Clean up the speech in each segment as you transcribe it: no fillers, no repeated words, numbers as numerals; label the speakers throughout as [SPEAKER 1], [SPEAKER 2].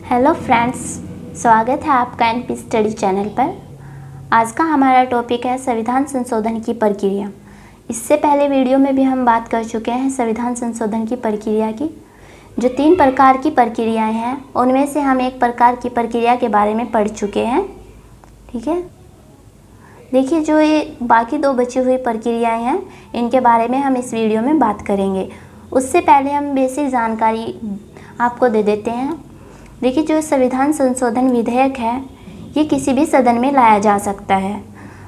[SPEAKER 1] Hello friends, स्वागत है आपका एनपी स्टडी चैनल पर। आज का हमारा टॉपिक है संविधान संशोधन की प्रक्रिया। इससे पहले वीडियो में भी हम बात कर चुके हैं संविधान संशोधन की प्रक्रिया की। जो 3 प्रकार की प्रक्रियाएं हैं उनमें से हम एक प्रकार की प्रक्रिया के बारे में पढ़ चुके हैं। ठीक है, देखिए जो ये बाकी 2 बची हुई प्रक्रियाएं हैं इनके बारे में हम इस वीडियो में बात करेंगे। उससे पहले हम बेसिक जानकारी आपको दे देते हैं। देखिए जो संविधान संशोधन विधेयक है ये किसी भी सदन में लाया जा सकता है।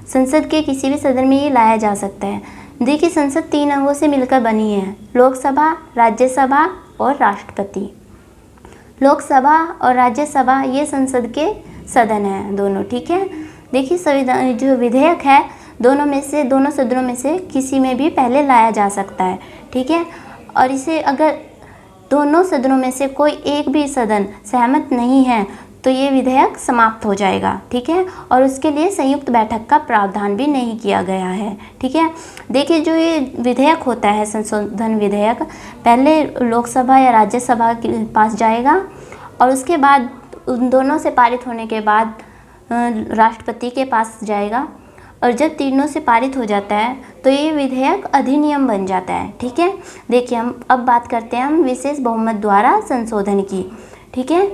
[SPEAKER 1] संसद के किसी भी सदन में ये लाया जा सकता है। देखिए संसद 3 अंगों से मिलकर बनी है, लोकसभा, राज्यसभा और राष्ट्रपति। लोकसभा और राज्यसभा ये संसद के सदन हैं दोनों। ठीक है, देखिए संविधान जो विधेयक है दोनों सदनों में से किसी में भी पहले लाया जा सकता है। ठीक है, और इसे अगर दोनों सदनों में से कोई एक भी सदन सहमत नहीं है तो ये विधेयक समाप्त हो जाएगा। ठीक है, और उसके लिए संयुक्त बैठक का प्रावधान भी नहीं किया गया है। ठीक है, देखिए जो ये विधेयक होता है संशोधन विधेयक पहले लोकसभा या राज्यसभा के पास जाएगा और उसके बाद उन दोनों से पारित होने के बाद राष्ट्रपति के पास जाएगा और जब तीनों से पारित हो जाता है तो ये विधेयक अधिनियम बन जाता है। ठीक है, देखिए हम अब बात करते हैं हम विशेष बहुमत द्वारा संशोधन की। ठीक है,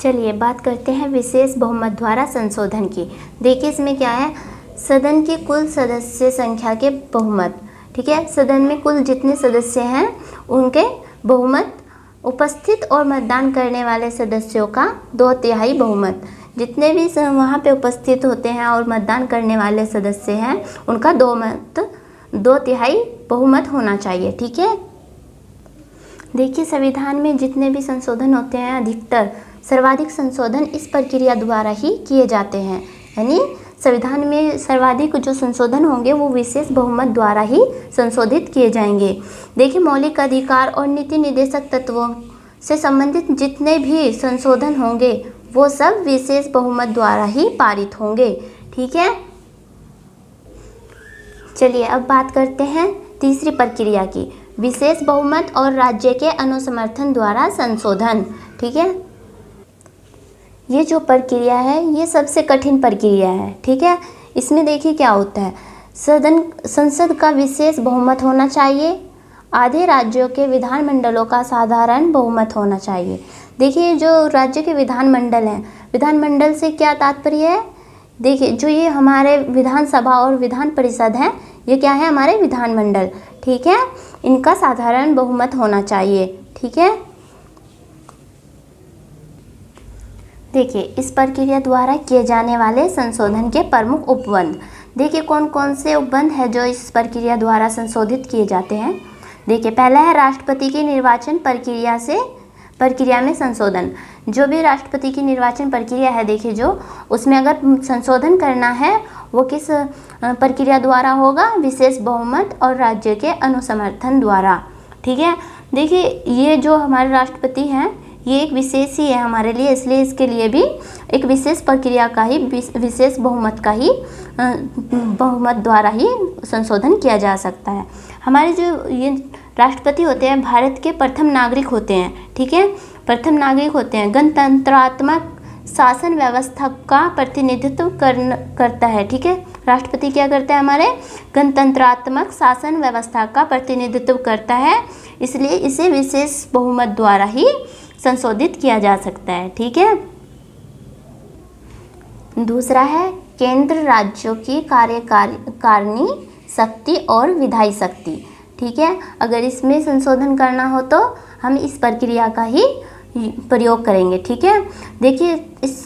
[SPEAKER 1] चलिए बात करते हैं विशेष बहुमत द्वारा संशोधन की। देखिए इसमें क्या है, सदन की कुल सदस्य संख्या के बहुमत। ठीक है, सदन में कुल जितने सदस्य हैं उनके बहुमत, उपस्थित और मतदान करने वाले सदस्यों का 2/3 बहुमत। जितने भी वहाँ पे उपस्थित होते हैं और मतदान करने वाले सदस्य हैं उनका 2/3 बहुमत होना चाहिए। ठीक है, देखिए संविधान में जितने भी संशोधन होते हैं अधिकतर सर्वाधिक संशोधन इस प्रक्रिया द्वारा ही किए जाते हैं। यानी संविधान में सर्वाधिक जो संशोधन होंगे वो विशेष बहुमत द्वारा ही संशोधित किए जाएंगे। देखिए मौलिक अधिकार और नीति निर्देशक तत्वों से संबंधित जितने भी संशोधन होंगे वो सब विशेष बहुमत द्वारा ही पारित होंगे। ठीक है, चलिए अब बात करते हैं तीसरी प्रक्रिया की, विशेष बहुमत और राज्य के अनुसमर्थन द्वारा संशोधन। ठीक है, ये जो प्रक्रिया है ये सबसे कठिन प्रक्रिया है। ठीक है, इसमें देखिए क्या होता है, संसद का विशेष बहुमत होना चाहिए, आधे राज्यों के विधानमंडलों का साधारण बहुमत होना चाहिए। देखिए जो राज्य के विधानमंडल हैं, विधानमंडल से क्या तात्पर्य है, देखिए जो ये हमारे विधानसभा और विधान परिषद हैं ये क्या है, हमारे विधानमंडल। ठीक है, इनका साधारण बहुमत होना चाहिए। ठीक है, देखिए इस प्रक्रिया द्वारा किए जाने वाले संशोधन के प्रमुख उपबंध। देखिए कौन कौन से उपबंध है जो इस प्रक्रिया द्वारा संशोधित किए जाते हैं। देखिए पहला है राष्ट्रपति की निर्वाचन प्रक्रिया में संशोधन। जो भी राष्ट्रपति की निर्वाचन प्रक्रिया है, देखिए जो उसमें अगर संशोधन करना है वो किस प्रक्रिया द्वारा होगा, विशेष बहुमत और राज्य के अनुसमर्थन द्वारा। ठीक है, देखिए ये जो हमारे राष्ट्रपति हैं ये एक विशेष ही है हमारे लिए, इसलिए इसके लिए भी एक विशेष प्रक्रिया का ही विशेष बहुमत का ही बहुमत द्वारा ही संशोधन किया जा सकता है। हमारे जो ये राष्ट्रपति होते हैं भारत के प्रथम नागरिक होते हैं। ठीक है, प्रथम नागरिक होते हैं, गणतंत्रात्मक शासन व्यवस्था का प्रतिनिधित्व करता है। ठीक है, राष्ट्रपति क्या करता है, हमारे गणतंत्रात्मक शासन व्यवस्था का प्रतिनिधित्व करता है, इसलिए इसे विशेष बहुमत द्वारा ही संशोधित किया जा सकता है। ठीक है, दूसरा है केंद्र राज्यों की कार्यकारिणी शक्ति और विधायी शक्ति। ठीक है, अगर इसमें संशोधन करना हो तो हम इस प्रक्रिया का ही प्रयोग करेंगे। ठीक है, देखिए इस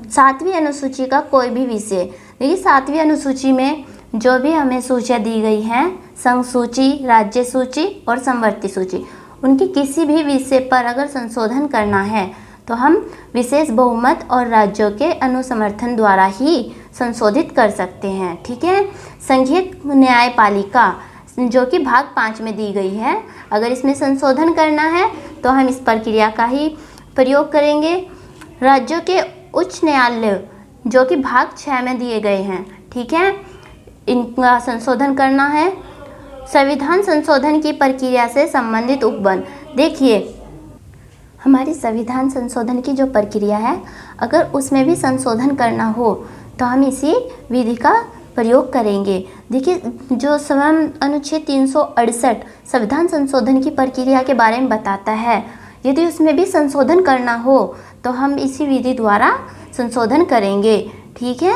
[SPEAKER 1] 7वीं अनुसूची का कोई भी विषय, देखिए 7वीं अनुसूची में जो भी हमें सूचियाँ दी गई हैं, संघ सूची, राज्य सूची और समवर्ती सूची, उनके किसी भी विषय पर अगर संशोधन करना है तो हम विशेष बहुमत और राज्यों के अनुसमर्थन द्वारा ही संशोधित कर सकते हैं। ठीक है, संघीय न्यायपालिका जो कि भाग 5 में दी गई है, अगर इसमें संशोधन करना है तो हम इस प्रक्रिया का ही प्रयोग करेंगे। राज्यों के उच्च न्यायालय जो कि भाग 6 में दिए गए हैं, ठीक है, इनका संशोधन करना है। संविधान संशोधन की प्रक्रिया से संबंधित उपबंध, देखिए हमारी संविधान संशोधन की जो प्रक्रिया है, अगर उसमें भी संशोधन करना हो तो हम इसी विधि का प्रयोग करेंगे। देखिए, जो स्वयं अनुच्छेद 368 संविधान संशोधन की प्रक्रिया के बारे में बताता है, यदि उसमें भी संशोधन करना हो तो हम इसी विधि द्वारा संशोधन करेंगे। ठीक है।